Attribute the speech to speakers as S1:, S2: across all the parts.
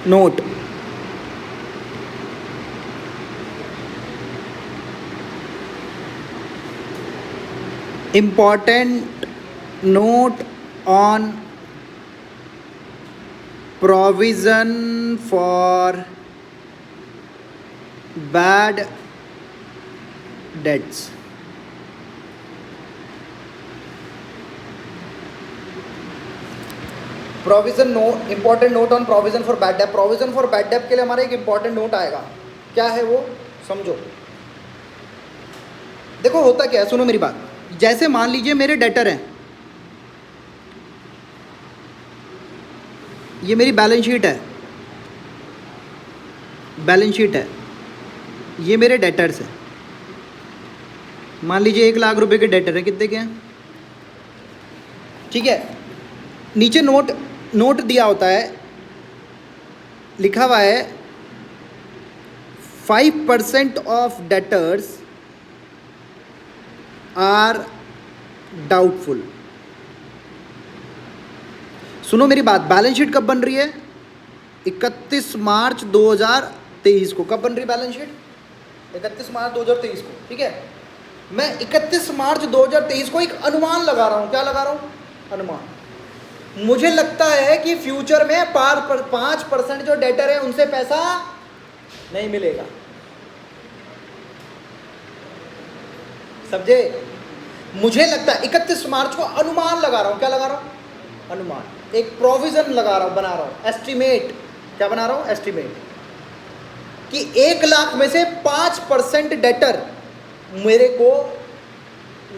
S1: note. Important note on provision for bad debts. Provision note, important note on provision for bad date. Provision for bad date के लिए हमारा एक important note आएगा. क्या है वो, समझो. देखो होता क्या है, सुनो मेरी बात. जैसे मान लीजिए मेरे डेटर हैं, ये मेरी बैलेंस शीट है, बैलेंस शीट है, ये मेरे डेटर्स हैं. मान लीजिए 1 लाख रुपए के डेटर है. कितने के हैं, ठीक है. नीचे नोट दिया होता है, लिखा हुआ है 5% ऑफ डेटर्स आर डाउटफुल. सुनो मेरी बात, बैलेंस शीट कब बन रही है, 31 मार्च 2023 को. कब बन रही है बैलेंस शीट, 31 मार्च 2023 को, ठीक है. मैं 31 मार्च 2023 को एक अनुमान लगा रहा हूँ. क्या लगा रहा हूँ, अनुमान. मुझे लगता है कि फ्यूचर में 5% जो डेटर है उनसे पैसा नहीं मिलेगा. समझे, मुझे लगता है 31 मार्च को अनुमान लगा रहा हूं. क्या लगा रहा हूं, अनुमान. एक प्रोविजन लगा रहा हूं, बना रहा हूं, एस्टिमेट. क्या बना रहा हूं, एस्टिमेट. कि 1 लाख में से 5% डेटर मेरे को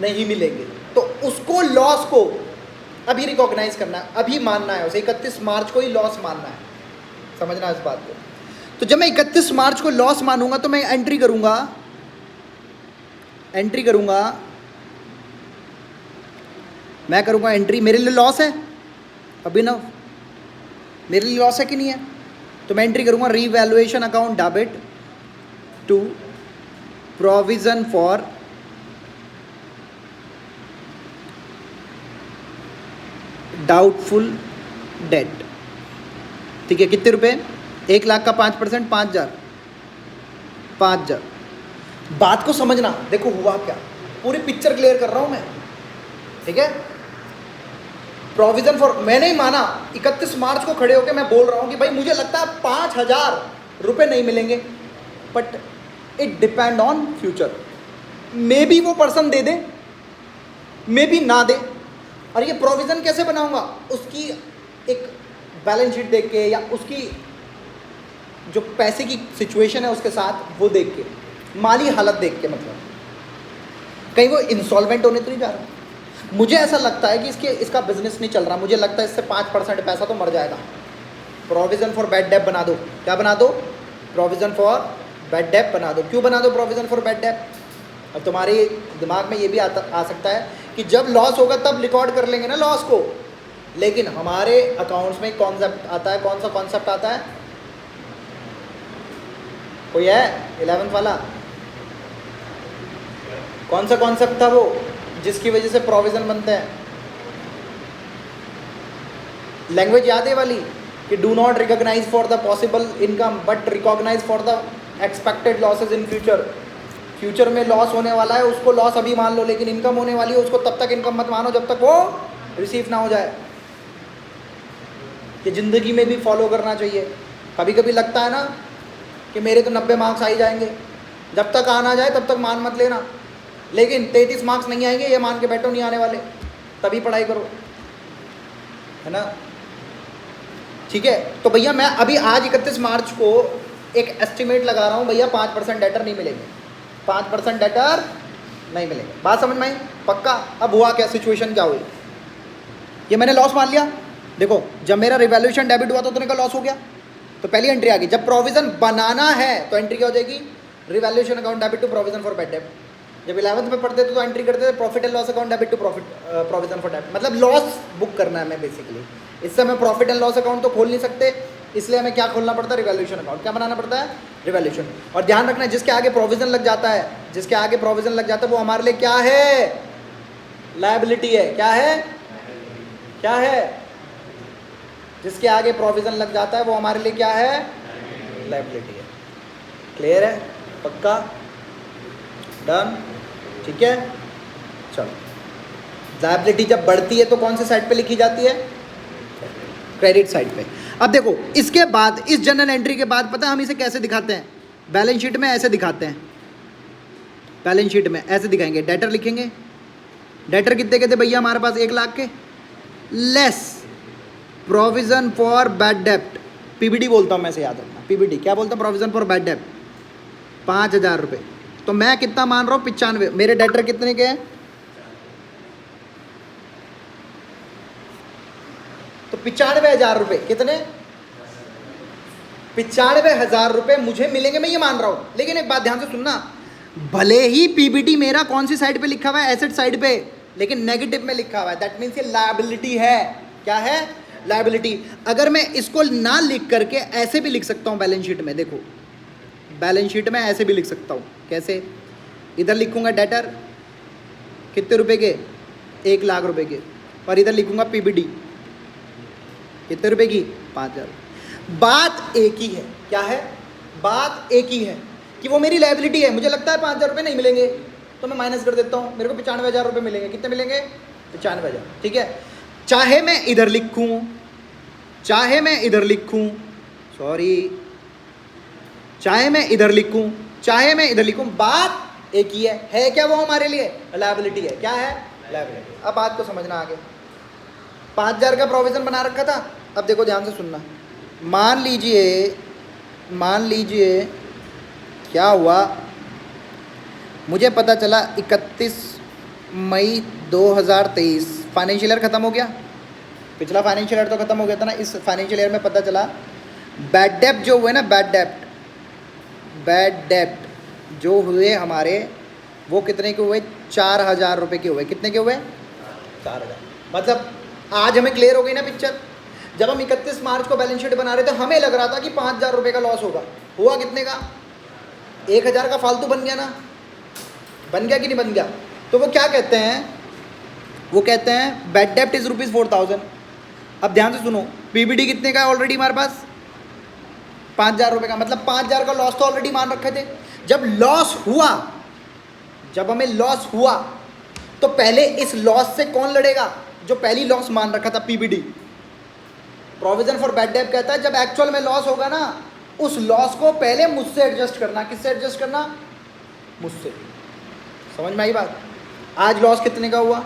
S1: नहीं मिलेंगे. तो उसको, लॉस को अभी रिकॉग्नाइज करना है, अभी मानना है उसे. 31 मार्च को ही लॉस मानना है. समझना इस बात को. तो जब मैं 31 मार्च को लॉस मानूंगा तो मैं एंट्री करूंगा, मैं करूंगा एंट्री. मेरे लिए लॉस है अभिनव, मेरे लिए लॉस है कि नहीं है. तो मैं एंट्री करूंगा revaluation account debit to provision for doubtful debt. ठीक है. कितने रुपए, 1 लाख का 5%, 5,000. बात को समझना. देखो हुआ क्या, पूरी पिक्चर क्लियर कर रहा हूं मैं, ठीक है. प्रोविजन फॉर, मैंने ही माना 31 मार्च को खड़े होकर मैं बोल रहा हूं कि भाई मुझे लगता है 5,000 रुपये नहीं मिलेंगे, but it depend on future. Maybe वो पर्सन दे दे, मे बी ना दे. और ये प्रोविज़न कैसे बनाऊंगा, उसकी एक बैलेंस शीट देख के, या उसकी जो पैसे की सिचुएशन है उसके साथ वो देख के, माली हालत देख के. मतलब कहीं वो इंसॉल्वेंट होने तो नहीं जा रहा. मुझे ऐसा लगता है कि इसका बिजनेस नहीं चल रहा, मुझे लगता है इससे 5% पैसा तो मर जाएगा. प्रोविज़न फॉर बैड डेट बना दो. क्या बना दो, प्रोविज़न फॉर बैड डेट बना दो. क्यों बना दो प्रोविज़न फॉर बैड डेट. अब तुम्हारे दिमाग में ये भी आ सकता है कि जब लॉस होगा तब रिकॉर्ड कर लेंगे ना लॉस को. लेकिन हमारे अकाउंट्स में कॉन्सेप्ट आता है. कौन सा कॉन्सेप्ट आता है, कोई है 11th वाला, कौन सा कॉन्सेप्ट था वो जिसकी वजह से प्रोविजन बनते हैं. लैंग्वेज याद है वाली, कि do not recognise for the possible income but recognise for the expected losses in future. Future में लॉस होने वाला है, उसको लॉस अभी मान लो, लेकिन इनकम होने वाली है, उसको तब तक इनकम मत मानो जब तक वो रिसीव ना हो जाए. कि ज़िंदगी में भी फॉलो करना चाहिए. कभी कभी लगता है ना कि मेरे तो 90 मार्क्स आ ही जाएंगे, जब तक आना जाए तब तक मान मत लेना. लेकिन 33 मार्क्स नहीं आएंगे ये मान के बैठो, नहीं आने वाले, तभी पढ़ाई करो, है ना. ठीक है. तो भैया मैं अभी आज 31 मार्च को एक एस्टिमेट लगा रहा हूँ, भैया 5% डेटर नहीं मिलेंगे, 5% डेटर नहीं मिलेंगे. बात समझ में आई, पक्का. अब हुआ क्या, सिचुएशन क्या हुई, ये मैंने लॉस मान लिया. देखो जब मेरा रिवैल्यूएशन डेबिट हुआ तो उतने का लॉस हो गया, तो पहली एंट्री आ गई. जब प्रोविजन बनाना है तो एंट्री क्या हो जाएगी, revaluation account debit to provision for bad debt. जब 11th में पढ़ते थे तो एंट्री करते थे profit and loss account debit to provision for debt. मतलब लॉस बुक करना है हमें बेसिकली. इससे हमें प्रॉफिट एंड लॉस अकाउंट तो खोल नहीं सकते, इसलिए हमें क्या खोलना पड़ता है, रिवैल्यूएशन अकाउंट. क्या बनाना पड़ता है, रिवैल्यूएशन. और ध्यान रखना, जिसके आगे प्रोविजन लग जाता है, जिसके आगे प्रोविजन लग जाता है वो हमारे लिए क्या है, लायबिलिटी है. क्या है, क्या है, जिसके आगे प्रोविजन लग जाता है वो हमारे लिए क्या है, लायबिलिटी है। क्लियर है, पक्का, डन, ठीक है। चलो, लायबिलिटी जब बढ़ती है तो कौन से साइड पे लिखी जाती है, क्रेडिट साइड पे। अब देखो इसके बाद, इस जर्नल एंट्री के बाद पता है हम इसे कैसे दिखाते हैं, बैलेंस शीट में ऐसे दिखाते हैं। बैलेंस शीट में ऐसे दिखाएंगे, डेटर लिखेंगे, डेटर कितने के थे भैया हमारे पास, 1 लाख के, लेस प्रोविजन फॉर बैड डेप्ट, पीबीडी बोलता हूँ मैं, से याद रखना, पीबीडी क्या बोलता हूँ, प्रोविजन फॉर बैड डेप्ट, 5,000 रुपये। तो मैं कितना मान रहा हूँ, 95, मेरे डेटर कितने के हैं, तो 95,000 रुपये, कितने, 95,000 रुपये मुझे मिलेंगे, मैं ये मान रहा हूँ। लेकिन एक बात ध्यान से सुनना, भले ही पीबीटी मेरा कौन सी साइड पे लिखा हुआ है, एसेट साइड पे, लेकिन नेगेटिव में लिखा हुआ है, दैट मीन्स ये लायबिलिटी है। क्या है, लायबिलिटी। अगर मैं इसको ना लिख करके ऐसे भी लिख सकता हूँ बैलेंस शीट में, देखो बैलेंस शीट में ऐसे भी लिख सकता हूँ, कैसे, इधर लिखूंगा डेटर कितने रुपए के, 1 लाख रुपए के, और इधर लिखूंगा पीबीडी कितने रुपए की, 5,000। बात एक ही है, क्या है, बात एक ही है कि वो मेरी लायबिलिटी है, मुझे लगता है 5,000 रुपये नहीं मिलेंगे तो मैं माइनस कर देता हूँ, मेरे को 95,000 रुपये मिलेंगे। कितने मिलेंगे, 95,000, ठीक है। चाहे मैं इधर लिखूँ, चाहे मैं इधर लिखूँ, सॉरी, चाहे मैं इधर लिखूँ, चाहे मैं इधर लिखूँ, बात एक ही है क्या, वो हमारे लिए लायबिलिटी है। क्या है, लायबिलिटी। अब बात को समझना आगे, 5,000 का प्रोविज़न बना रखा था। अब देखो ध्यान से सुनना, मान लीजिए क्या हुआ, मुझे पता चला 31 मई 2023 फाइनेंशियल ईयर ख़त्म हो गया, पिछला फाइनेंशियल ईयर तो ख़त्म हो गया था ना, इस फाइनेंशियल ईयर में पता चला बैड डेप्ट जो हुए ना, बैड डेप्ट जो हुए हमारे, वो कितने के हुए, 4,000 रुपये के हुए। कितने के हुए, 4,000। मतलब आज हमें क्लियर हो गई ना पिक्चर। जब हम 31 मार्च को बैलेंस शीट बना रहे थे, हमें लग रहा था कि 5,000 रुपये का लॉस होगा, हुआ कितने का, 1,000 का फालतू बन गया ना, बन गया कि नहीं बन गया। तो वो क्या कहते हैं, वो कहते हैं बैड डेप्ट इज ₹4,000। अब ध्यान से सुनो, पीबीडी कितने का है ऑलरेडी हमारे पास, 5,000 रुपये का, मतलब 5,000 का लॉस तो ऑलरेडी मान रखे थे। जब लॉस हुआ, जब हमें लॉस हुआ, तो पहले इस लॉस से कौन लड़ेगा, जो पहली लॉस मान रखा था, पीबीडी, प्रोविजन फॉर बैड डेप्ट कहता है जब एक्चुअल में लॉस होगा ना, उस लॉस को पहले मुझसे एडजस्ट करना। किससे एडजस्ट करना, मुझसे। समझ में आई बात। आज लॉस कितने का हुआ,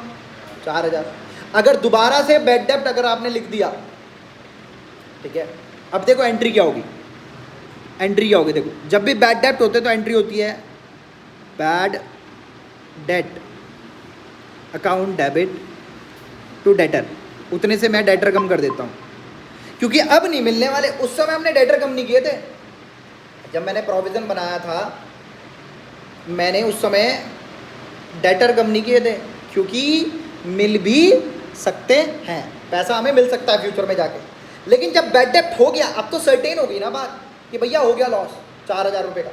S1: 4,000। अगर दोबारा से बैड डेप्ट अगर आपने लिख दिया, ठीक है, अब देखो एंट्री क्या होगी, एंट्री क्या होगी, देखो जब भी बैड डेप्ट होते तो एंट्री होती है bad debt account debit to debtor. उतने से मैं डेटर कम कर देता हूँ, क्योंकि अब नहीं मिलने वाले। उस समय हमने डेटर कम नहीं किए थे, जब मैंने प्रोविज़न बनाया था मैंने उस समय डेटर कम नहीं किए थे, क्योंकि मिल भी सकते हैं, पैसा हमें मिल सकता है फ्यूचर में जाके। लेकिन जब बैड डेप्ट हो गया, अब तो सर्टेन हो गई ना बात कि भैया हो गया लॉस 4,000 रुपये का।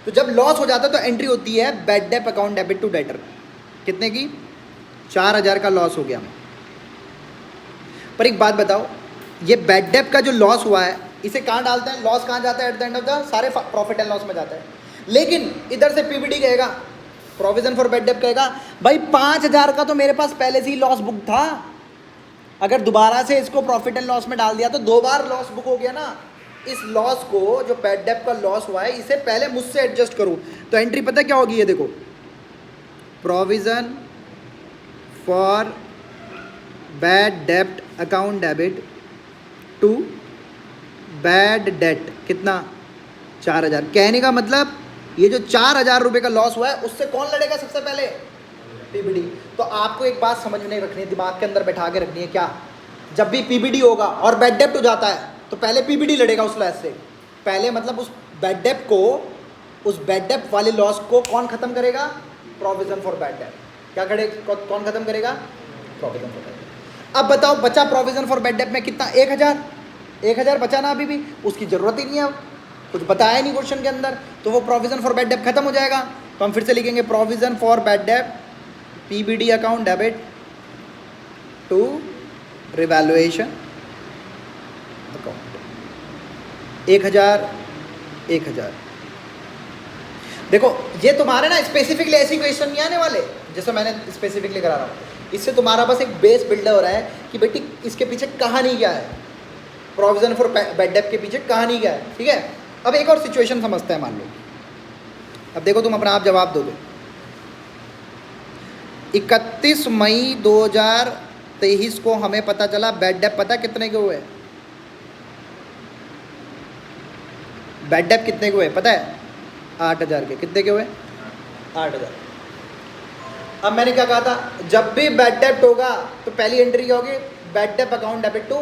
S1: तो जब लॉस हो जाता है तो एंट्री होती है बैड डेप्ट अकाउंट डेबिट टू डेटर। कितने की, 4,000 का लॉस हो गया। पर एक बात बताओ, ये बैड डेप्ट का जो लॉस हुआ है, इसे कहाँ डालते हैं, लॉस कहाँ जाता है, at the end of the सारे प्रॉफिट एंड लॉस में जाता है। लेकिन इधर से पीबीडी कहेगा, प्रोविजन फॉर बैड डेप्ट कहेगा भाई 5,000 का तो मेरे पास पहले से ही लॉस बुक था, अगर दोबारा से इसको प्रॉफिट एंड लॉस में डाल दिया तो 2 बार लॉस बुक हो गया ना। इस लॉस को, जो बैड डेप्ट का लॉस हुआ है, इसे पहले मुझसे एडजस्ट करूँ। तो एंट्री पता क्या होगी, ये देखो, प्रोविजन फॉर बैड डेप्ट account debit to bad debt, कितना, 4,000। कहने का मतलब ये जो 4,000 रुपये का लॉस हुआ है, उससे कौन लड़ेगा सबसे पहले, पीबीडी। तो आपको एक बात समझ में नहीं रखनी है, दिमाग के अंदर बैठा के रखनी है, क्या, जब भी पीबीडी होगा और बैड डेप्ट हो जाता है तो पहले पीबीडी लड़ेगा उस लॉस से पहले। मतलब उस बैड डेप्ट को, उस बैड डेप्ट वाले लॉस को कौन खत्म करेगा, प्रोविजन फॉर बैड डेप्ट। क्या करे, कौन खत्म करेगा, प्रोविजन फॉर बैड डेप्ट। अब बताओ बचा प्रोविजन फॉर बैड डेप्ट में कितना, 1,000 बचा ना, अभी भी उसकी ज़रूरत ही नहीं है, कुछ बताया नहीं क्वेश्चन के अंदर, तो वो प्रोविजन फॉर बैड डेप्ट खत्म हो जाएगा। तो हम फिर से लिखेंगे प्रोविजन फॉर बैड डेप्ट PBD account debit to revaluation 1000 1000। देखो ये तुम्हारे ना स्पेसिफिकली ऐसी क्वेश्चन नहीं आने वाले जैसे मैंने स्पेसिफिकली करा रहा हूँ। इससे तुम्हारा बस एक बेस बिल्ड हो रहा है कि बेटी इसके पीछे कहानी क्या है, प्रोविजन फॉर बैड डेट के पीछे कहानी क्या है। ठीक है, अब एक और सिचुएशन समझते हैं। मान लो अब देखो तुम अपना आप जवाब दोगे। 31 मई 2023 को हमें पता चला बैड डेट पता कितने के हुए, बैड डेट कितने के हुए पता है, 8000 के। कितने के हुए, 8000। अब मैंने क्या कहा था, जब भी बैड डेट होगा तो पहली एंट्री क्या होगी, bad debt account debit to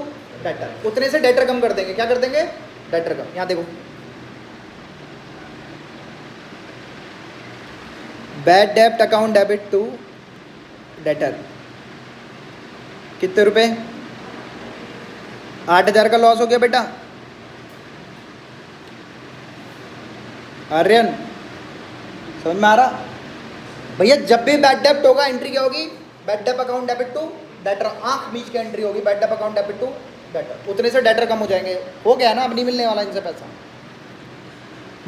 S1: debtor. उतने से डेटर कम कर देंगे, क्या कर देंगे, डेटर कम। यहाँ देखो bad debt account debit to debtor कितने रुपए, 8000 का लॉस हो गया बेटा। आर्यन समझ में आ रहा भैया, जब भी बैड डेट होगा एंट्री क्या होगी, bad debt account debit to debtor. आंख मीच के एंट्री होगी bad debt account debit to debtor. उतने से डेटर कम हो जाएंगे, हो गया ना, अब नहीं मिलने वाला इनसे पैसा।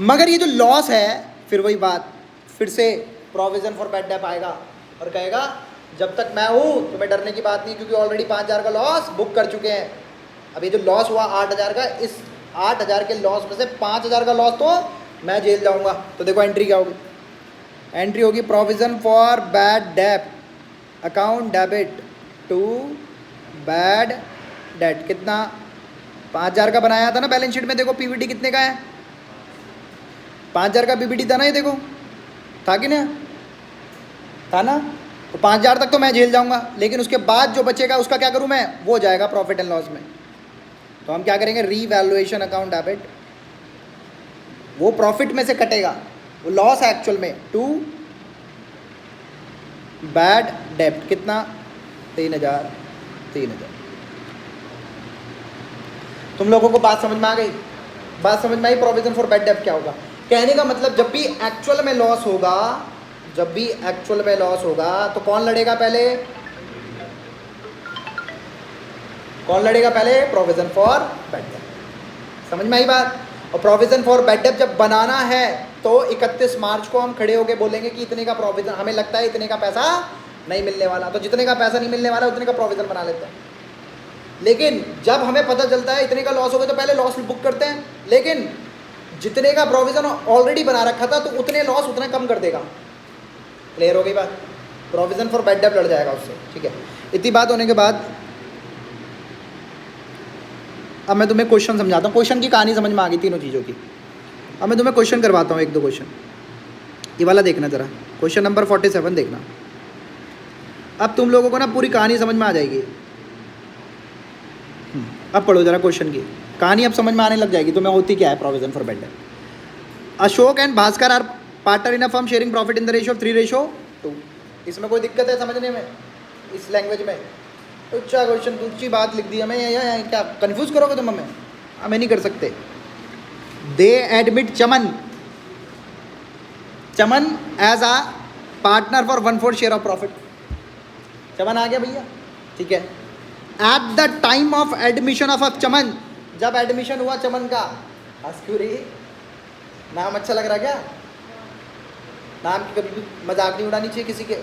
S1: मगर ये जो लॉस है, फिर वही बात, फिर से प्रोविजन फॉर बैड डेट आएगा और कहेगा जब तक मैं हूँ तुम्हें डरने की बात नहीं, क्योंकि ऑलरेडी 5000 का लॉस बुक कर चुके हैं। अब ये जो लॉस हुआ 8000 का, इस 8000 के लॉस में से 5000 का लॉस तो मैं जेल जाऊँगा। तो देखो एंट्री क्या होगी, एंट्री होगी provision for bad debt account debit to bad debt. कितना, 5000 का बनाया था ना बैलेंस शीट में। देखो पीबीटी कितने का है, 5000 का पीबीटी था ना, ये देखो था कि ना, था ना। तो 5000 तक तो मैं झेल जाऊंगा, लेकिन उसके बाद जो बचेगा उसका क्या करूं मैं, वो जाएगा प्रॉफिट एंड लॉस में। तो हम क्या करेंगे, रीवैल्यूएशन अकाउंट डेबिट, वो प्रॉफिट में से कटेगा, वो लॉस है एक्चुअल में, टू बैड डेट। कितना, 3000। तुम लोगों को बात समझ में आ गई, बात समझ में आई। प्रोविजन फॉर बैड डेट क्या होगा, कहने का मतलब जब भी एक्चुअल में लॉस होगा, जब भी एक्चुअल में लॉस होगा तो कौन लड़ेगा पहले, कौन लड़ेगा पहले, प्रोविजन फॉर बैड डेट। समझ में आई बात। और प्रोविजन फॉर बैड डेट जब बनाना है तो 31 मार्च को हम खड़े होकर बोलेंगे कि इतने का प्रोविजन, हमें लगता है इतने का पैसा नहीं मिलने वाला, तो जितने का पैसा नहीं मिलने वाला उतने का प्रोविजन बना लेते हैं। लेकिन जब हमें पता चलता है इतने का लॉस हो गया तो पहले लॉस बुक करते हैं, लेकिन जितने का प्रोविजन ऑलरेडी बना रखा था तो उतने लॉस उतना कम कर देगा। क्लियर हो गई बात, प्रोविजन फॉर बैड डेट लड़ जाएगा उससे। ठीक है, इतनी बात होने के बाद अब मैं तुम्हें क्वेश्चन समझाता हूँ। क्वेश्चन की कहानी समझ में आ गई तीनों चीज़ों की। अब मैं तुम्हें क्वेश्चन करवाता हूँ, एक दो क्वेश्चन। ये वाला देखना ज़रा, क्वेश्चन नंबर 47 देखना। अब तुम लोगों को ना पूरी कहानी समझ में आ जाएगी। अब पढ़ो जरा क्वेश्चन की कहानी, अब समझ में आने लग जाएगी तुम्हें होती क्या है provision for bad debt. Ashok and Bhaskar are partner in a firm sharing profit in the ratio of 3:2। इसमें कोई दिक्कत है समझने में, इस लैंग्वेज में? अच्छा क्वेश्चन, ऊँची बात लिख दी हमें, या क्या कंफ्यूज करोगे तुम हमें? हमें नहीं कर सकते। They admit Chaman as a partner for 1/4 share of profit. Chaman आ गया भैया, ठीक है। At the time of admission of Chaman, जब एडमिशन हुआ चमन का, अस्क्यूरी नाम अच्छा लग रहा क्या? नाम की कभी भी मजाक नहीं उड़ानी चाहिए किसी के।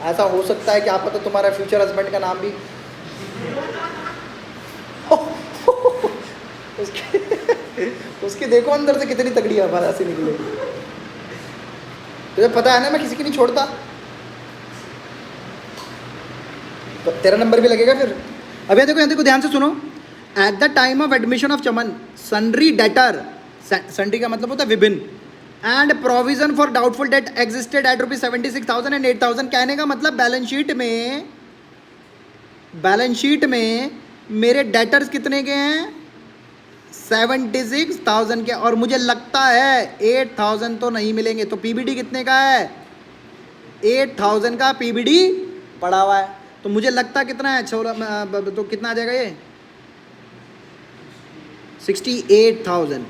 S1: ऐसा हो सकता है कि आप पता तुम्हारा फ्यूचर हस्बैंड का नाम भी उसकी देखो अंदर से कितनी तगड़ी आवाज ऐसी निकले। तुझे पता है ना मैं किसी की नहीं छोड़ता, तो तेरा नंबर भी लगेगा फिर। अब ये देखो, यहाँ देखो ध्यान से सुनो। At the time of admission of Chaman sundry debtor, sundry का मतलब होता है विभिन्न, and provision for doubtful debt existed at ₹76,000 and 8,000। कहने का मतलब बैलेंस शीट में मेरे डेटर्स कितने के हैं, 76,000 के, और मुझे लगता है 8,000 तो नहीं मिलेंगे। तो पीबीडी कितने का है, 8,000 का पीबीडी पड़ा हुआ है। तो मुझे लगता कितना है, तो कितना आ जाएगा ये, 68,000।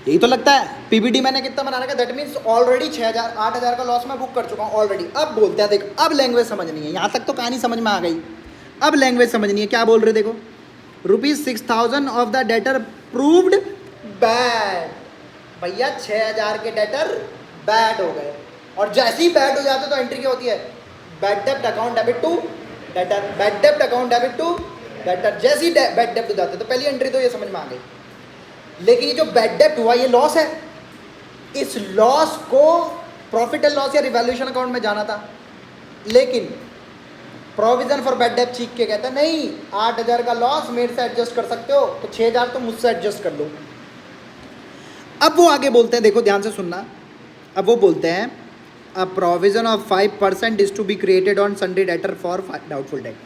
S1: यही तो लगता है। पीबीडी मैंने कितना बना रखा है, दैट मीन्स ऑलरेडी 6,000 8,000 का लॉस मैं बुक कर चुका हूँ ऑलरेडी। अब बोलते हैं, देख अब लैंग्वेज समझनी है, यहाँ तक तो कहानी समझ में आ गई, अब लैंग्वेज समझनी है। क्या बोल रहे देखो, ₹6,000 of the debtor proved bad. भैया 6,000 के डेटर बैड हो गए, और जैसे ही बैड हो जाते तो एंट्री क्या होती है, बैड डेब्ट account debit to debtor, bad डेब्ट अकाउंट डेबिट टू डेटर। जैसे ही बैड डेब्ट हो जाते तो पहली एंट्री तो ये समझ में आ गई। लेकिन ये जो बैड डेब्ट हुआ ये लॉस है, इस लॉस को प्रॉफिट एंड लॉस या रिवैल्यूएशन अकाउंट में जाना था, लेकिन प्रोविजन फॉर बैड डेब्ट चीख के कहता है नहीं, 8,000 का लॉस मेरे से एडजस्ट कर सकते हो, तो 6,000 तो मुझसे एडजस्ट कर लो। अब वो आगे बोलते हैं, देखो ध्यान से सुनना, अब वो बोलते हैं a provision of 5% is to be created on sundry debtor for doubtful debt.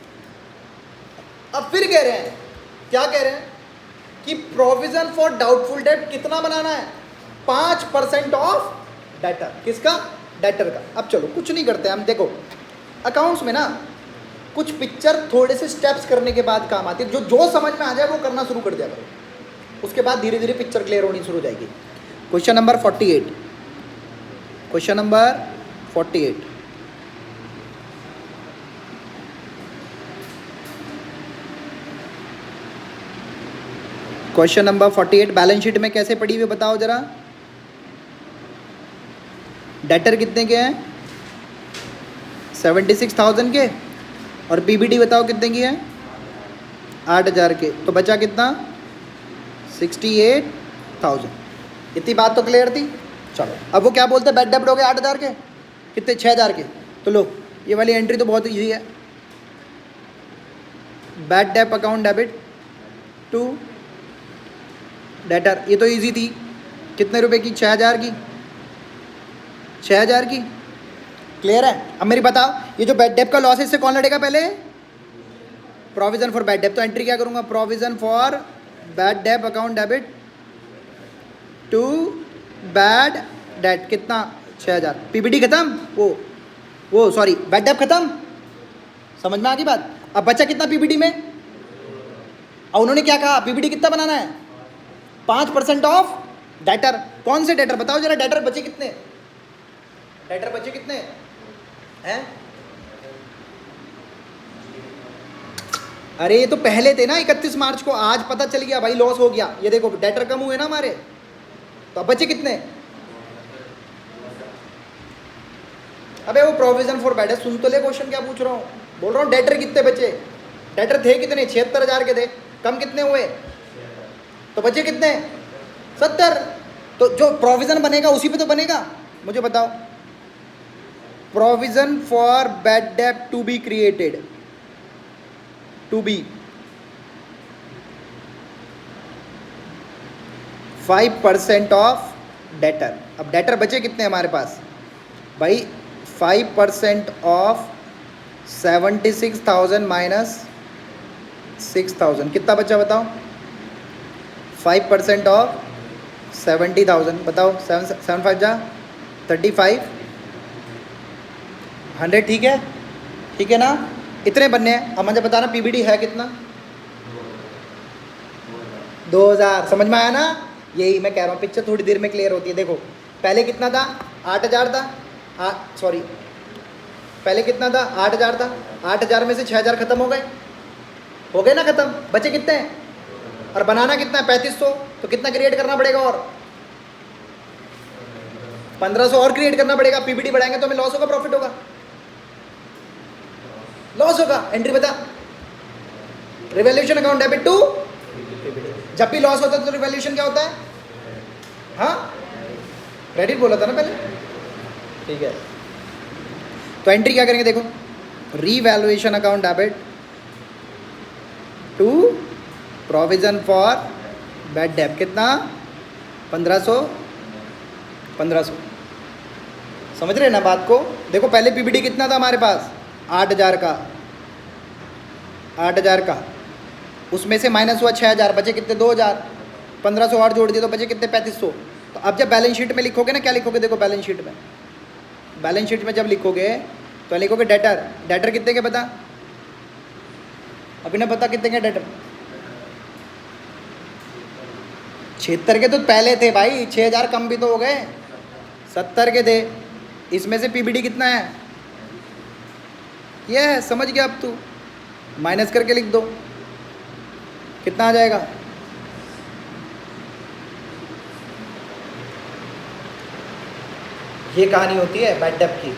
S1: अब फिर कह रहे हैं, क्या कह रहे हैं कि प्रोविजन फॉर डाउटफुल डेट कितना बनाना है, 5% ऑफ डेटर। किसका? डेटर का। अब चलो कुछ नहीं करते हम, देखो अकाउंट्स में ना कुछ पिक्चर थोड़े से स्टेप्स करने के बाद काम आती है, जो समझ में आ जाए वो करना शुरू कर दिया करो, उसके बाद धीरे धीरे पिक्चर क्लियर होनी शुरू हो जाएगी। Question number 48, question number 48, question number 48 balance sheet में कैसे पड़ी हुई बताओ जरा। डेटर कितने के हैं? 76,000 के, और पीबीडी बताओ कितने की है? 8,000 के, तो बचा कितना? 68,000। इतनी बात तो क्लियर थी। चलो अब वो क्या बोलते हैं, बैड डेब्ट हो गए 8,000 के, कितने? 6,000 के। तो लो ये वाली एंट्री तो बहुत ईजी है, बैड डेब्ट अकाउंट डेबिट टू डेटर, ये तो ईजी थी। कितने रुपए की? 6,000 की, 6,000 की। क्लियर है? अब मेरी बताओ, ये जो बैड डेब्ट का लॉस है इससे कौन लड़ेगा पहले? प्रोविजन फॉर बैड डेब्ट। तो एंट्री क्या करूंगा? प्रोविजन फॉर बैड डेब्ट account debit to bad debt. कितना? 6,000। पीबीडी खत्म, वो सॉरी बैड डेब्ट खत्म। समझ में आ गई बात? अब बचा कितना पीबीडी में? और उन्होंने क्या कहा, पीबीडी कितना बनाना है? 5% ऑफ डेटर। कौन से डेटर बताओ जरा, डेटर बचे कितने? डेटर बचे कितने हैं? अरे ये तो पहले थे ना 31 मार्च को, आज पता चल गया भाई लॉस हो गया। ये देखो डेटर कम हुए ना हमारे, तो अब बचे कितने? अबे वो प्रोविजन फॉर बैड, सुन तो ले क्वेश्चन क्या पूछ रहा हूँ। बोल रहा हूँ डेटर कितने बचे? डेटर थे कितने? 76,000 के थे, कम कितने हुए? तो बचे कितने? 70। तो जो प्रोविजन बनेगा उसी पे तो बनेगा। मुझे बताओ, प्रोविजन फॉर बैड डेब्ट to be created, to be 5% of debtor. अब डेटर बचे कितने हमारे पास भाई? 5% ऑफ 76,000 माइनस 6,000, कितना बचा बताओ? 5% ऑफ 70,000, बताओ 7 5 जा 35, 100। ठीक है, ठीक है ना? इतने बनने हैं। अब मुझे बताना पीबीडी है कितना? 2,000। समझ में आया ना? यही मैं कह रहा हूँ, पिक्चर थोड़ी देर में क्लियर होती है। देखो पहले कितना था? 8,000 था, सॉरी पहले कितना था? 8,000 था। 8,000 में से 6,000 खत्म हो गए ना खत्म। बचे कितने हैं? और बनाना कितना है? 3500। तो कितना क्रिएट करना पड़ेगा? और 1,500 और क्रिएट करना पड़ेगा। पीबीडी बढ़ाएंगे तो हमें लॉस होगा प्रॉफिट होगा? लॉस होगा। एंट्री बता, revaluation account debit to PBD. जब भी लॉस होता है तो रिवैल्यूएशन क्या होता है? हाँ क्रेडिट बोला था ना पहले, ठीक है। तो एंट्री क्या करेंगे देखो, revaluation account debit to provision for bad डेब्ट। कितना? 1,500। समझ रहे ना बात को? देखो पहले पीबीडी कितना था हमारे पास? 8,000 का, 8,000 का, उसमें से माइनस हुआ 6,000, बचे कितने? 2,000। 1,500 और जोड़ दिए तो बचे कितने? 3,500। तो अब जब बैलेंस शीट में लिखोगे ना, क्या लिखोगे देखो बैलेंस शीट में, बैलेंस शीट में जब लिखोगे तो लिखोगे डेटर। डेटर कितने के पता? अभी ना पता कितने के डेटर? 76 के तो पहले थे भाई, 6,000 कम भी तो हो गए, 70 के थे। इसमें से पीबीडी कितना है? ये है, समझ गया अब तू? माइनस करके लिख दो। कितना आ जाएगा? ये कहानी होती है बैड डेब्ट की।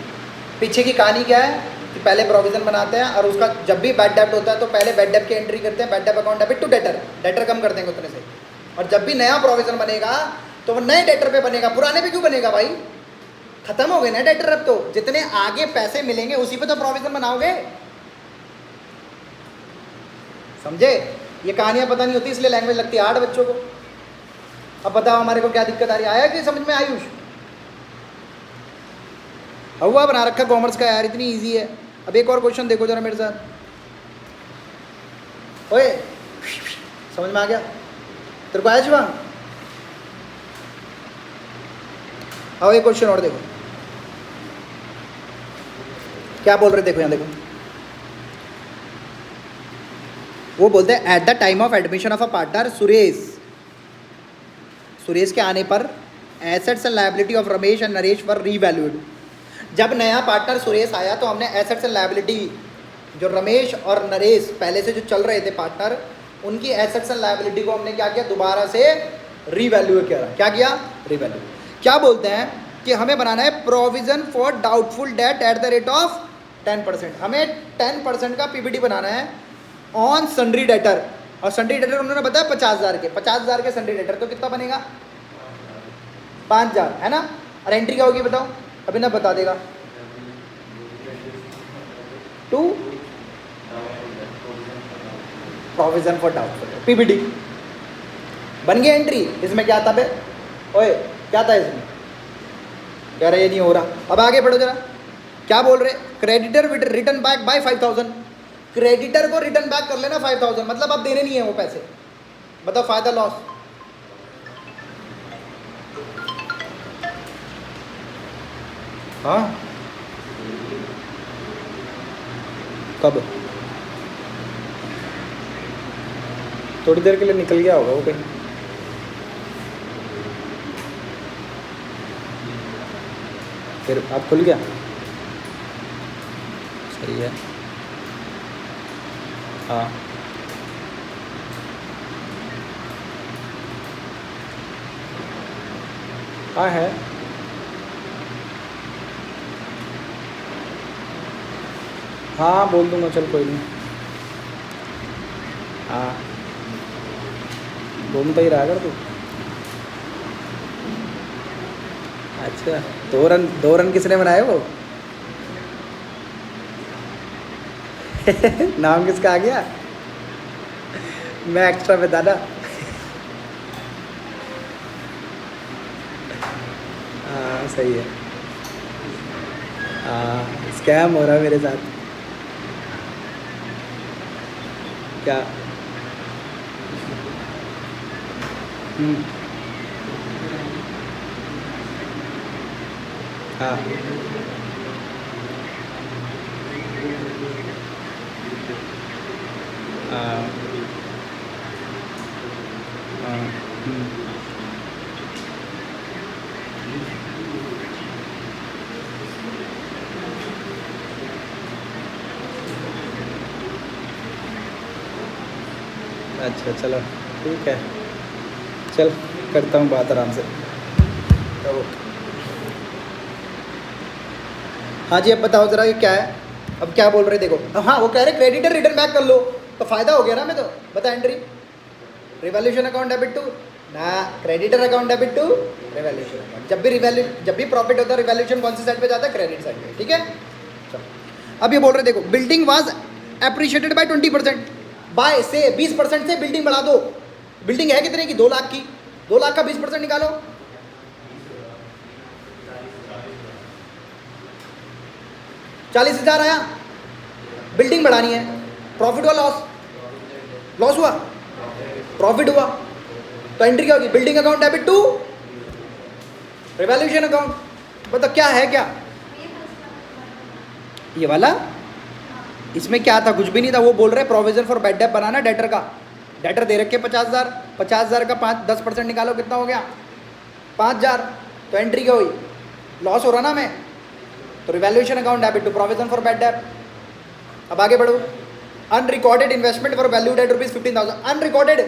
S1: पीछे की कहानी क्या है कि पहले प्रोविजन बनाते हैं और उसका जब भी बैड डेब्ट होता है तो पहले बैड डेब्ट की एंट्री करते हैं, बैड डेब्ट account debit to debtor, debtor कम कर देंगे उतने से। और जब भी नया प्रोविजन बनेगा तो वो नए डेटर पे बनेगा, पुराने पे क्यों बनेगा भाई? खत्म हो गए ना डेटर, अब तो जितने आगे पैसे मिलेंगे उसी पे तो प्रोविजन बनाओगे। समझे? ये कहानियां पता नहीं होती इसलिए लैंग्वेज लगती है हार्ड बच्चों को। अब बताओ हमारे को क्या दिक्कत आ रही है? आया कि समझ में आयुष? हुआ बना रखा कॉमर्स का यार, इतनी इजी है। अब एक और क्वेश्चन देखो जरा मेरे साथ। ओए समझ में आ गया तेरे को? आया शिवांग? आओ एक क्वेश्चन और देखो क्या बोल रहे, देखो यहाँ देखो। वो बोलते हैं eight the time of admission of a partner Suresh के आने पर assets and liability of Ramesh and Naresh were revalued. जब नया पार्टनर सुरेश आया तो हमने एसेट्स एंड लायबिलिटी जो रमेश और नरेश पहले से जो चल रहे थे पार्टनर, उनकी एसेट्स एंड लायबिलिटी को हमने क्या किया? दोबारा से रीवैल्यू किया। क्या किया? रीवैल्यू। क्या बोलते हैं कि हमें बनाना है provision for doubtful date at the rate of 10%। हमें 10% का पीबीडी बनाना है ऑन सन्ड्री डेटर। और सन्ड्री डेटर उन्होंने बताया 50,000 के, 50,000 के सन्ड्री डेटर तो कितना बनेगा? 5,000 है ना। और एंट्री क्या होगी बताओ? अभी ना बता देगा। 2 प्रोविजन फॉर डाउटफुल पीबीडी बन गई एंट्री। इसमें क्या था बे? ओए क्या था इसमें? कह रहे ये नहीं हो रहा। अब आगे बढ़ो जरा, क्या बोल रहे? Creditor return back by 5,000। Creditor को रिटर्न बैक कर लेना 5,000, मतलब अब देने नहीं है वो पैसे। बताओ फायदा लॉस? हाँ कब? थोड़ी देर के लिए निकल गया होगा वो कहीं। फिर आप खुल गया? सही है। हाँ हाँ है। हाँ बोल दूंगा, चल कोई नहीं। हाँ घूमता ही रहा कर तू। अच्छा 2 रन किसने बनाए वो? नाम किसका आ गया? मैं एक्स्ट्रा पे दादा। हाँ सही है। हाँ स्कैम हो रहा है मेरे साथ। क्या? हाँ हाँ हाँ अच्छा चलो ठीक है, चल करता हूँ बात आराम से। तो हाँ जी अब बताओ ज़रा ये क्या है? अब क्या बोल रहे देखो। हाँ वो कह रहे क्रेडिटर रिटर्न बैक कर लो तो फ़ायदा हो गया ना। मैं तो बता entry revaluation account debit to ना creditor account debit to revaluation account. जब भी प्रॉफिट होता है रिवैल्यूएशन कौन सी साइड पे जाता है? क्रेडिट साइड पे। ठीक है चलो अब ये बोल रहे देखो building was appreciated by 20%। By से 20% से बिल्डिंग बढ़ा दो। बिल्डिंग है कितने की? 2 लाख की। 2 लाख का 20% निकालो। 40,000 आया। बिल्डिंग बढ़ानी है। प्रॉफिट हुआ लॉस? लॉस हुआ? प्रॉफिट हुआ। तो एंट्री क्या होगी? Building account debit to revaluation account. मतलब क्या है? क्या ये वाला? इसमें क्या था? कुछ भी नहीं था। वो बोल रहे provision for bad date banana debtor का। डेटर दे रखे 50,000। 50,000 का 10% निकालो कितना हो गया? 5,000। तो एंट्री क्या हुई? लॉस हो रहा ना मैं। तो revaluation account debit to provision for bad debt. अब आगे बढ़ो। Unrecorded investment for valued at ₹15,000। Unrecorded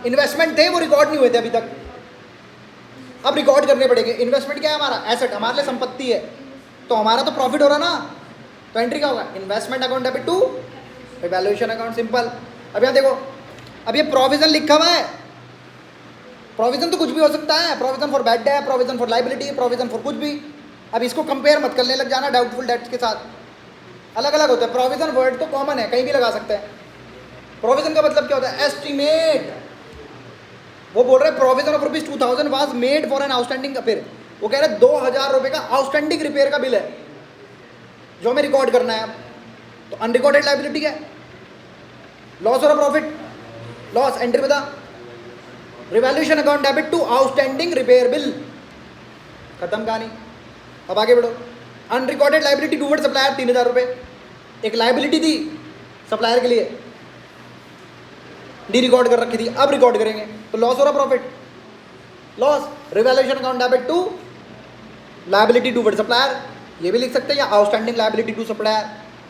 S1: investment थे, वो रिकॉर्ड नहीं हुए थे अभी तक, अब रिकॉर्ड करने पड़ेंगे। इन्वेस्टमेंट क्या है हमारा? एसेट, हमारे लिए संपत्ति है, तो हमारा तो प्रॉफिट हो रहा ना, तो एंट्री क्या होगा? Investment account debit to valuation account, simple. अब यहाँ देखो, अब ये प्रोविजन लिखा हुआ है, प्रोविजन तो कुछ भी हो सकता है, provision for bad date, provision for liability, provision for कुछ भी। अब इसको कंपेयर मत करने लग जाना डाउटफुल डेट्स के साथ, अलग अलग होता है। प्रोविजन वर्ड तो कॉमन है, कहीं भी लगा सकते हैं। प्रोविजन का मतलब क्या होता है? एस्टिमेट। वो बोल रहे हैं provision of ₹2,000 was made for an outstanding repair. वो कह रहे हैं 2,000 रुपये का आउटस्टैंडिंग रिपेयर का बिल है जो हमें रिकॉर्ड करना है। तो अनरिकॉर्डेड लाइबिलिटी है, लॉस और प्रॉफिट, लॉस एंट्री बता, revaluation account debit to outstanding repair bill, खत्म कहानी। अब आगे बढ़ो। अनरिकॉर्डेड लाइबिलिटी टूवर्ड सप्लायर ₹3,000, एक लाइबिलिटी थी सप्लायर के लिए, डी रिकॉर्ड कर रखी थी, अब रिकॉर्ड करेंगे, तो लॉस हो रहा, profit, loss. Revaluation account debit to liability toward supplier, ये भी लिख सकते हैं, या आउटस्टैंडिंग लाइबिलिटी टू सप्लायर,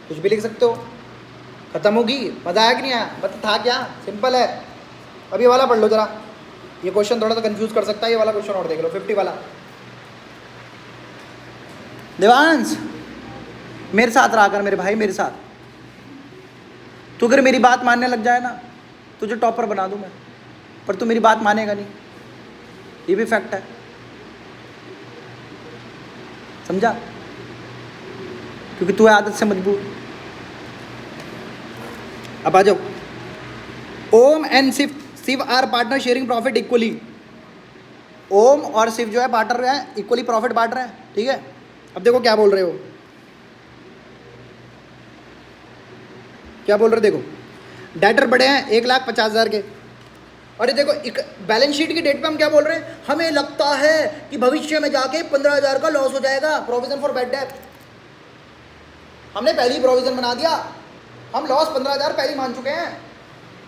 S1: कुछ भी लिख सकते हो। खत्म होगी। मजा आया कि नहीं आया? बता था क्या? सिंपल है। अब ये वाला पढ़ लो जरा, ये क्वेश्चन थोड़ा सा कंफ्यूज कर सकता है, ये वाला क्वेश्चन और देख लो, 50 वाला। देवांश मेरे साथ रहा कर, मेरे भाई मेरे साथ। तू अगर मेरी बात मानने लग जाए ना, तुझे टॉपर बना दूं मैं, पर तू मेरी बात मानेगा नहीं, ये भी फैक्ट है, समझा? क्योंकि तू है आदत से मजबूर। अब आ जाओ। Om and Shiv are partner sharing profit equally. Om और शिव जो है पार्टनर है, इक्वली प्रॉफिट बांट रहे हैं, ठीक है। अब देखो क्या बोल रहे हो, क्या बोल रहे, देखो डेटर बड़े हैं 1,50,000 के, और ये देखो एक बैलेंस शीट की डेट पे हम क्या बोल रहे हैं, हमें लगता है कि भविष्य में जाके 15,000 का लॉस हो जाएगा, प्रोविजन फॉर बैड डेट। हमने पहले ही प्रोविजन बना दिया, हम लॉस 15,000 पहले ही मान चुके हैं।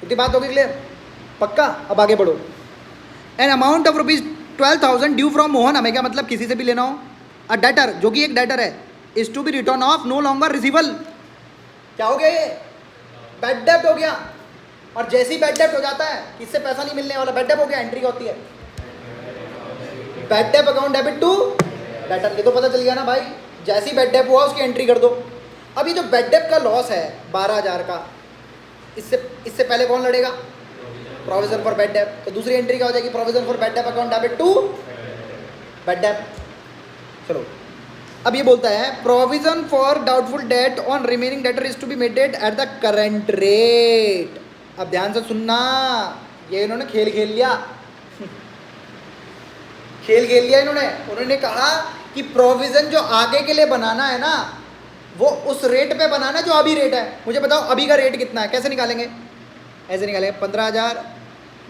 S1: इतनी बात होगी क्लियर? पक्का। अब आगे बढ़ो। An amount of ₹12,000 due from Mohan, हमें क्या मतलब, किसी से भी लेना हो। अ डेटर, जो कि एक डेटर है, is to be return of no longer receivable. क्या हो गया? ये बैड डेट हो गया, और जैसे ही बैड डेट हो जाता है, इससे पैसा नहीं मिलने वाला, बैड डेट हो गया, एंट्री होती है bad debt account debit to debtor. ये तो पता चल गया ना भाई, जैसे ही बैड डेट हुआ उसकी एंट्री कर दो। अब ये जो बैड डेट का लॉस है 12,000 का, इससे पहले कौन लड़ेगा? Provision for bad debt. तो दूसरी एंट्री क्या हो जाएगी? Provision for bad debt account debit to bad debt. चलो अब ये बोलता है provision for doubtful debt on remaining debtor is to be maded at the current rate. अब ध्यान से सुनना, ये इन्होंने खेल खेल लिया खेल खेल लिया उन्होंने कहा कि प्रोविजन जो आगे के लिए बनाना है ना, वो उस रेट पे बनाना जो अभी रेट है। मुझे बताओ अभी का रेट कितना है, कैसे निकालेंगे? ऐसे निकालेंगे 15,000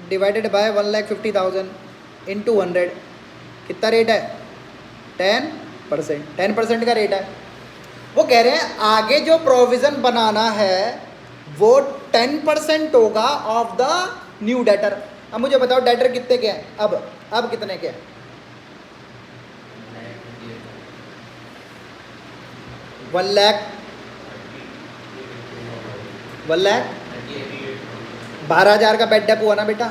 S1: डिवाइडेड बाय 1,50,000 इंटू 100, कितना रेट है? 10%। 10% का रेट है। वो कह रहे हैं आगे जो प्रोविजन बनाना है वो 10% होगा ऑफ द न्यू डेटर। अब मुझे बताओ डेटर कितने के हैं? अब कितने के हैं? 12,000 का बेड डेप हुआ ना बेटा,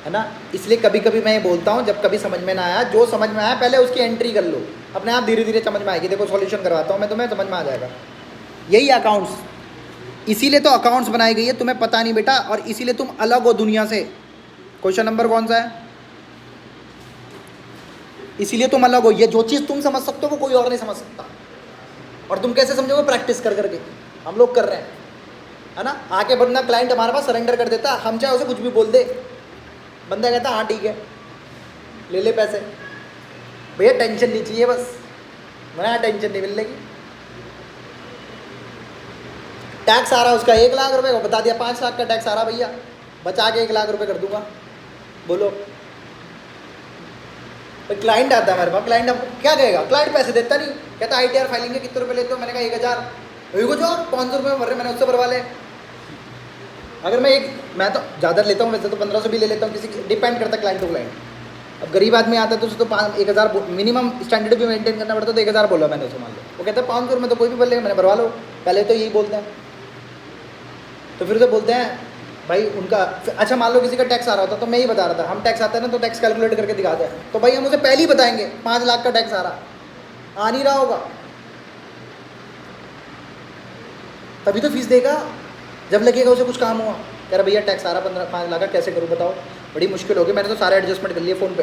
S1: है ना। इसलिए कभी कभी मैं ये बोलता हूँ, जब कभी समझ में ना आया, जो समझ में आया पहले उसकी एंट्री कर लो, अपने आप धीरे धीरे समझ में आएगी। देखो सॉल्यूशन करवाता हूँ मैं तुम्हें, समझ में आ जाएगा। यही अकाउंट्स, इसीलिए तो अकाउंट्स बनाई गई है, तुम्हें पता नहीं बेटा, और इसीलिए तुम अलग हो दुनिया से। क्वेश्चन नंबर कौन सा है? इसीलिए तुम अलग हो। ये जो चीज़ तुम समझ सकते हो वो कोई और नहीं समझ सकता। और तुम कैसे समझोगे? प्रैक्टिस कर करके। हम लोग कर रहे हैं, है ना। आके बंदा क्लाइंट हमारे पास सरेंडर कर देता, हम चाहे उसे कुछ भी बोल दे, बंदा कहता हाँ ठीक है ले ले पैसे, भैया टेंशन नहीं चाहिए बस। मैं टेंशन नहीं मिलेगी। टैक्स आ रहा है उसका 1 लाख रुपए को बता दिया 5 लाख का टैक्स आ रहा भैया, बचा के 1 लाख रुपए कर दूंगा। बोलो, तो क्लाइंट आता है हमारे पास, क्लाइंट आपको क्या कहेगा? क्लाइंट पैसे देता नहीं, कहता ITR फाइलिंग के कितने रुपए लेते हो? मैंने कहा 1,000। कुछ और 500 रुपये भर रहे, मैंने उससे भरवा ले। अगर मैं तो ज़्यादा लेता हूँ वैसे तो 1500 भी ले लेता हूँ, किसी डिपेंड करता है क्लाइंट टू क्लाइंट। अब गरीब आदमी आता है तो उसे तो 1,000 मिनिमम स्टैंडर्ड भी मेंटेन करना पड़ता है, तो 1,000 बोला मैंने उसे, मान लो वो कहता है 500 में तो कोई भी बोल लेगा, मैंने भरवा लो। पहले तो यही बोलते हैं। तो फिर उसे बोलते हैं भाई उनका, अच्छा मान लो किसी का टैक्स आ रहा होता, तो मैं ही बता रहा था, हम टैक्स आता है ना तो टैक्स कैलकुलेट करके दिखाते हैं, तो भाई हम उसे पहले ही बताएंगे 5 लाख का टैक्स आ रहा, आ नहीं रहा होगा, तभी तो फीस देगा जब लगेगा उसे कुछ काम हुआ। कह रहा भैया टैक्स आ रहा 5 लाख का, कैसे करूँ बताओ, बड़ी मुश्किल होगी, मैंने तो सारे एडजस्टमेंट कर लिए फ़ोन पे,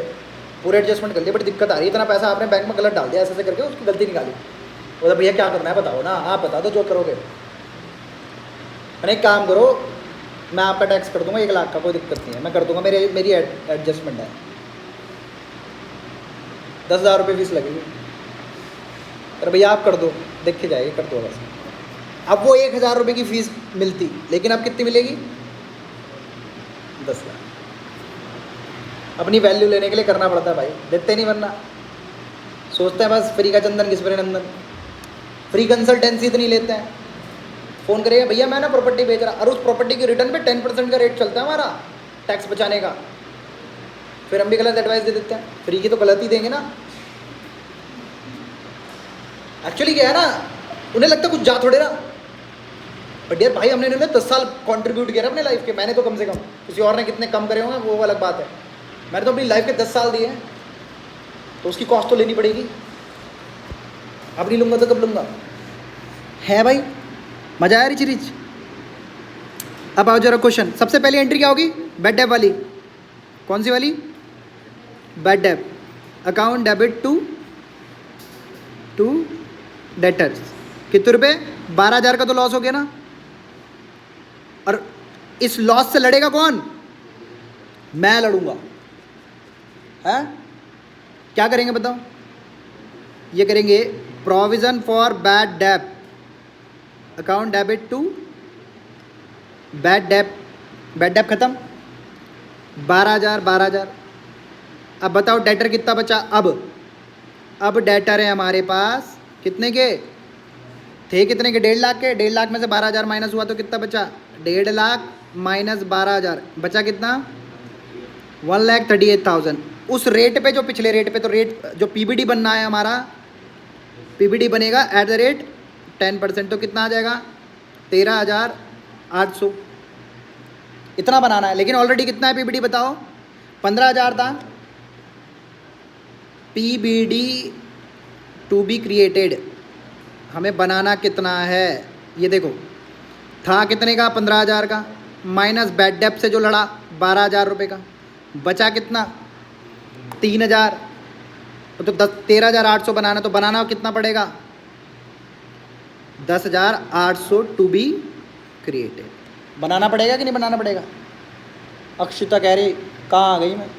S1: पूरे एडजस्टमेंट कर लिए, बड़ी दिक्कत आ रही है, इतना पैसा आपने बैंक में गलत डाल दिया, ऐसे ऐसे करके उसकी गलती निकाली। बोला भैया क्या करना है बताओ ना, आप बता दो जो करोगे। मैंने एक काम करो, मैं आपका टैक्स कर दूंगा 1 लाख का, कोई दिक्कत नहीं है, मैं कर दूंगा, मेरी एडजस्टमेंट है, 10,000 रुपये फीस लगेगी। अरे भैया आप कर दो, देख के जाएगी, कर दो बस। अब वो 1,000 रुपये की फ़ीस मिलती, लेकिन अब कितनी मिलेगी, 10 लाख। अपनी वैल्यू लेने के लिए करना पड़ता है भाई, देते नहीं वरना सोचते हैं बस फ्री का चंदन किस पर नंदन, फ्री कंसल्टेंसी इतनी लेते हैं। फ़ोन करेगा भैया मैं ना प्रॉपर्टी बेच रहा, और उस प्रॉपर्टी के रिटर्न पे 10% का रेट चलता है हमारा टैक्स बचाने का, फिर हम भी गलत एडवाइस दे देते हैं, फ्री की तो गलत ही देंगे ना। एक्चुअली क्या है ना, उन्हें लगता कुछ जा थोड़े ना, बट यार भाई हमने इन्होंने 10 साल कंट्रीब्यूट किया अपने लाइफ के, मैंने तो कम से कम, किसी और ने कितने कम करे होंगे वो अलग बात है, मैंने तो अपनी लाइफ के 10 साल दिए हैं, तो उसकी कॉस्ट तो लेनी पड़ेगी। अब नहीं लूँगा तो कब लूँगा, है भाई, मजा आया रिच रिच। अब आओ जरा क्वेश्चन, सबसे पहली एंट्री क्या होगी, बैड डेप वाली, कौन सी वाली, bad debt, account debit to debtors, कितने रुपए, 12,000 का तो लॉस हो गया ना, और इस लॉस से लड़ेगा कौन, मैं लड़ूंगा, है क्या करेंगे बताओ, ये करेंगे provision for bad debt, account debit to bad debt खत्म, 12,000। अब बताओ डेटर कितना बचा, अब डेटर है हमारे पास कितने के थे, कितने के, 1.5 लाख के, 1.5 लाख में से 12,000 माइनस हुआ तो कितना बचा, 1.5 लाख माइनस 12,000 बचा कितना, 1,38,000। उस रेट पे, जो पिछले रेट पे, तो रेट जो पीबीडी बनना है हमारा, पीबीडी बनेगा एट द रेट 10%, तो कितना आ जाएगा 13,800, इतना बनाना है। लेकिन ऑलरेडी कितना है पीबीडी बताओ, 15,000 था पीबीडी टू बी क्रिएटेड, हमें बनाना कितना है, ये देखो था कितने का, 15,000 का, माइनस बैड डेप से जो लड़ा 12,000 रुपये का, बचा कितना 3,000, तो 13,800 बनाना, तो बनाना कितना पड़ेगा 10,800 टू बी क्रिएटेड, बनाना पड़ेगा कि नहीं बनाना पड़ेगा। अक्षिता कह रही कहाँ आ गई मैं,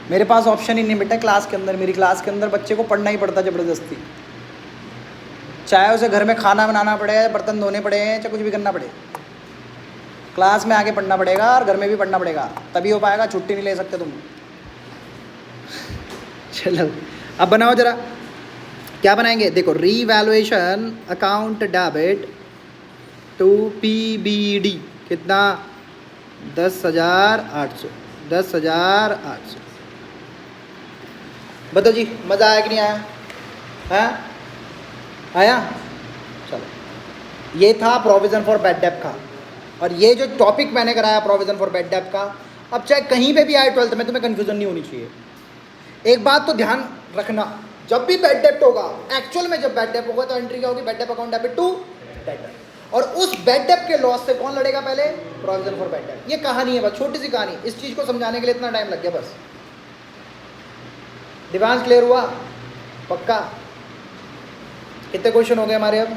S1: मेरे पास ऑप्शन ही नहीं बेटा क्लास के अंदर, मेरी क्लास के अंदर बच्चे को पढ़ना ही पड़ता ज़बरदस्ती, चाहे उसे घर में खाना बनाना पड़े, बर्तन धोने पड़े, चाहे कुछ भी करना पड़े, क्लास में आके पढ़ना पड़ेगा और घर में भी पढ़ना पड़ेगा, तभी हो पाएगा, छुट्टी नहीं ले सकते तुम। चलो अब बनाओ जरा, क्या बनाएंगे, देखो revaluation account debit to PBD कितना 10,800। बताओ जी मज़ा आया कि नहीं आया, हाँ आया। चलो ये था प्रोविज़न फॉर बैड डेप का, और ये जो टॉपिक मैंने कराया प्रोविज़न फॉर बैड डेप का, अब चाहे कहीं पे भी आए 12th में, तुम्हें कन्फ्यूज़न नहीं होनी चाहिए। एक बात तो ध्यान रखना, जब भी बैड डेप्ट होगा, एक्चुअल में जब बैड डेप्ट होगा तो एंट्री क्या होगी, bad debt account debit to debtor, और उस बैड डेप्ट के लॉस से कौन लड़ेगा पहले, प्रोविजन फॉर बैड डेप्ट। ये कहानी है बस, छोटी सी कहानी, इस चीज़ को समझाने के लिए इतना टाइम लग गया बस। दिव्यांश क्लियर हुआ पक्का। कितने क्वेश्चन हो गए हमारे अब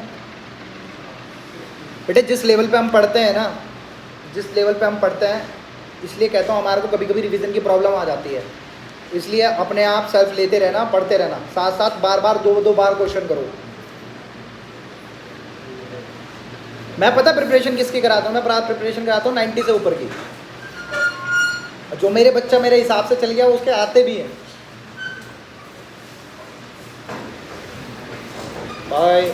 S1: बेटे, जिस लेवल पे हम पढ़ते हैं ना, जिस लेवल पे हम पढ़ते हैं, इसलिए कहता हूँ हमारे को कभी कभी रिवीजन की प्रॉब्लम आ जाती है, इसलिए अपने आप सेल्फ लेते रहना, पढ़ते रहना, साथ साथ बार बार दो बार क्वेश्चन करो। मैं पता प्रिपरेशन किसकी कराता हूँ, मैं प्रिपरेशन कराता हूँ 90 से ऊपर की, जो मेरे बच्चा मेरे हिसाब से चल गया उसके आते भी हैं। बाय।